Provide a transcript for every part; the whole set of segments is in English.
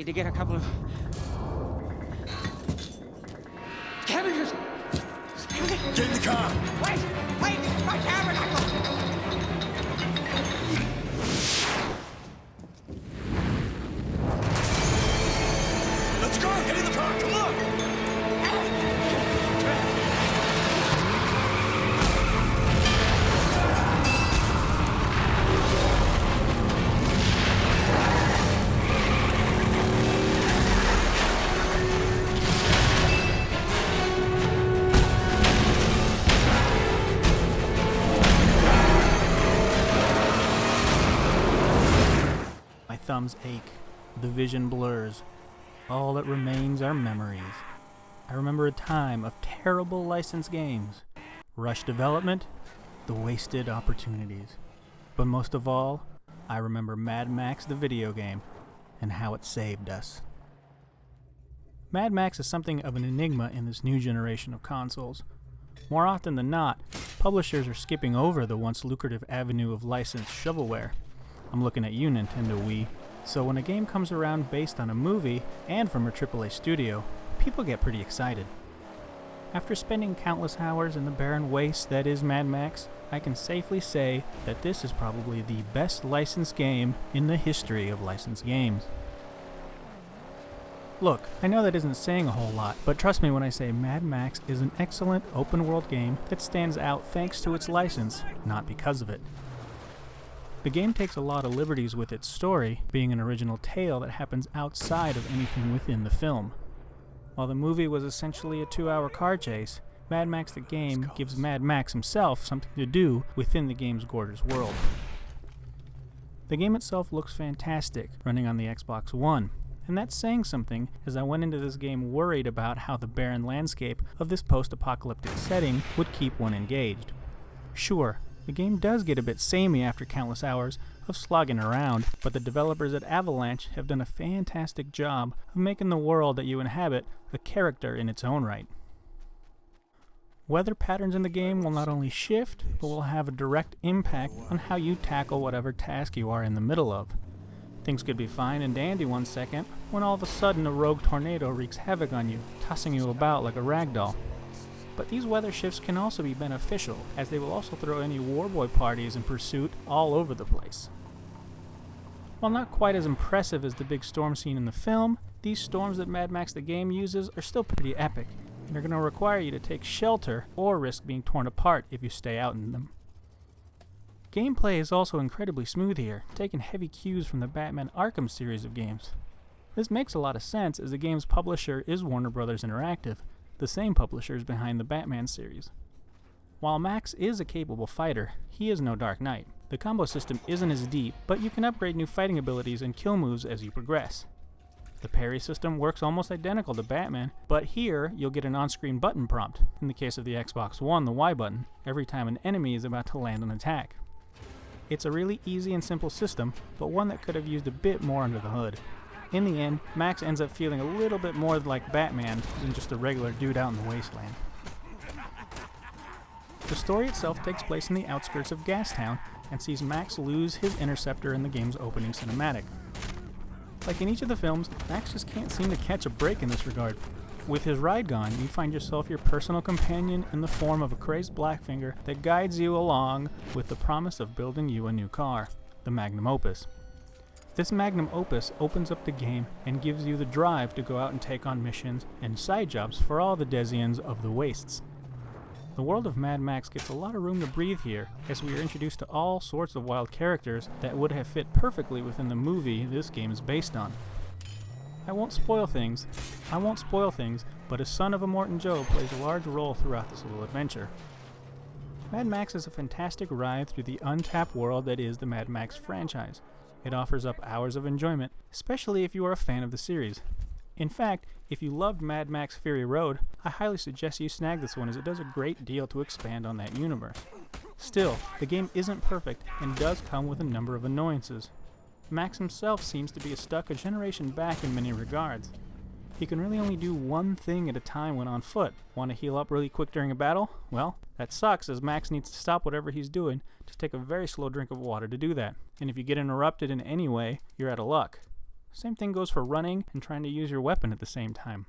Need to get a couple of... Cabbages! Get in the car! Wait! This is my tabernacle! Let's go! Get in the car! Come on! My thumbs ache, the vision blurs. All that remains are memories. I remember a time of terrible licensed games, rushed development, the wasted opportunities. But most of all, I remember Mad Max the video game and how it saved us. Mad Max is something of an enigma in this new generation of consoles. More often than not, publishers are skipping over the once lucrative avenue of licensed shovelware. I'm looking at you, Nintendo Wii. So when a game comes around based on a movie and from a AAA studio, people get pretty excited. After spending countless hours in the barren waste that is Mad Max, I can safely say that this is probably the best licensed game in the history of licensed games. Look, I know that isn't saying a whole lot, but trust me when I say Mad Max is an excellent open-world game that stands out thanks to its license, not because of it. The game takes a lot of liberties with its story, being an original tale that happens outside of anything within the film. While the movie was essentially a 2-hour car chase, Mad Max the game gives Mad Max himself something to do within the game's gorgeous world. The game itself looks fantastic, running on the Xbox One, and that's saying something as I went into this game worried about how the barren landscape of this post-apocalyptic setting would keep one engaged. Sure, the game does get a bit samey after countless hours of slogging around, but the developers at Avalanche have done a fantastic job of making the world that you inhabit a character in its own right. Weather patterns in the game will not only shift, but will have a direct impact on how you tackle whatever task you are in the middle of. Things could be fine and dandy one second, when all of a sudden a rogue tornado wreaks havoc on you, tossing you about like a ragdoll. But these weather shifts can also be beneficial, as they will also throw any warboy parties in pursuit all over the place. While not quite as impressive as the big storm scene in the film, these storms that Mad Max the game uses are still pretty epic, and are going to require you to take shelter or risk being torn apart if you stay out in them. Gameplay is also incredibly smooth here, taking heavy cues from the Batman Arkham series of games. This makes a lot of sense as the game's publisher is Warner Bros. Interactive, the same publishers behind the Batman series. While Max is a capable fighter, he is no Dark Knight. The combo system isn't as deep, but you can upgrade new fighting abilities and kill moves as you progress. The parry system works almost identical to Batman, but here you'll get an on-screen button prompt, in the case of the Xbox One, the Y button, every time an enemy is about to land an attack. It's a really easy and simple system, but one that could have used a bit more under the hood. In the end, Max ends up feeling a little bit more like Batman than just a regular dude out in the wasteland. The story itself takes place in the outskirts of Gastown and sees Max lose his interceptor in the game's opening cinematic. Like in each of the films, Max just can't seem to catch a break in this regard. With his ride gone, you find yourself your personal companion in the form of a crazed Blackfinger that guides you along with the promise of building you a new car, the Magnum Opus. This Magnum Opus opens up the game and gives you the drive to go out and take on missions and side jobs for all the Desians of the Wastes. The world of Mad Max gets a lot of room to breathe here, as we are introduced to all sorts of wild characters that would have fit perfectly within the movie this game is based on. I won't spoil things, but a son of Immortan Joe plays a large role throughout this little adventure. Mad Max is a fantastic ride through the untapped world that is the Mad Max franchise. It offers up hours of enjoyment, especially if you are a fan of the series. In fact, if you loved Mad Max Fury Road, I highly suggest you snag this one as it does a great deal to expand on that universe. Still, the game isn't perfect and does come with a number of annoyances. Max himself seems to be stuck a generation back in many regards. He can really only do one thing at a time when on foot. Want to heal up really quick during a battle? Well, that sucks as Max needs to stop whatever he's doing to take a very slow drink of water to do that. And if you get interrupted in any way, you're out of luck. Same thing goes for running and trying to use your weapon at the same time.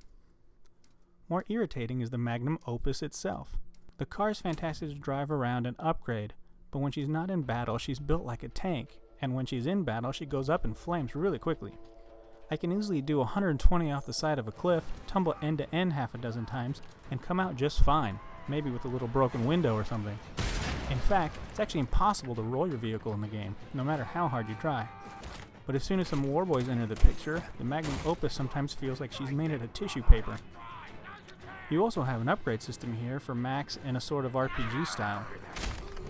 More irritating is the Magnum Opus itself. The car is fantastic to drive around and upgrade, but when she's not in battle, she's built like a tank, and when she's in battle, she goes up in flames really quickly. I can easily do 120 off the side of a cliff, tumble end to end half a dozen times, and come out just fine, maybe with a little broken window or something. In fact, it's actually impossible to roll your vehicle in the game, no matter how hard you try. But as soon as some warboys enter the picture, the Magnum Opus sometimes feels like she's made out of tissue paper. You also have an upgrade system here for Max in a sort of RPG style.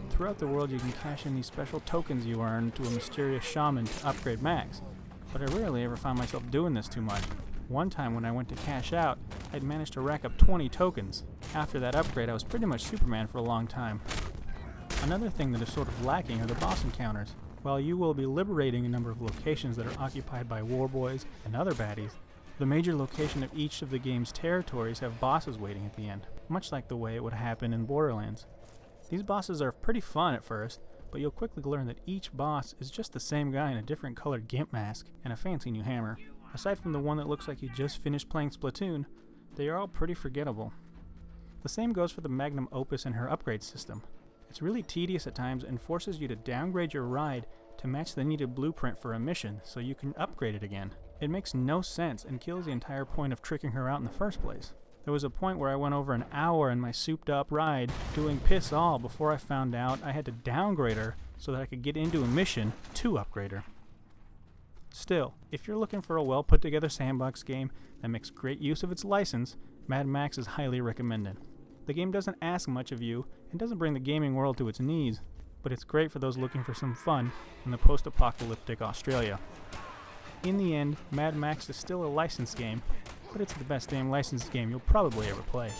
Throughout the world you can cash in these special tokens you earn to a mysterious shaman to upgrade Max, but I rarely ever found myself doing this too much. One time when I went to cash out, I'd managed to rack up 20 tokens. After that upgrade I was pretty much Superman for a long time. Another thing that is sort of lacking are the boss encounters. While you will be liberating a number of locations that are occupied by warboys and other baddies, the major location of each of the game's territories have bosses waiting at the end, much like the way it would happen in Borderlands. These bosses are pretty fun at first, but you'll quickly learn that each boss is just the same guy in a different colored gimp mask and a fancy new hammer. Aside from the one that looks like he just finished playing Splatoon, they are all pretty forgettable. The same goes for the Magnum Opus and her upgrade system. It's really tedious at times and forces you to downgrade your ride to match the needed blueprint for a mission so you can upgrade it again. It makes no sense and kills the entire point of tricking her out in the first place. There was a point where I went over an hour in my souped up ride doing piss all before I found out I had to downgrade her so that I could get into a mission to upgrade her. Still, if you're looking for a well put together sandbox game that makes great use of its license, Mad Max is highly recommended. The game doesn't ask much of you and doesn't bring the gaming world to its knees, but it's great for those looking for some fun in the post-apocalyptic Australia. In the end, Mad Max is still a licensed game, but it's the best damn licensed game you'll probably ever play.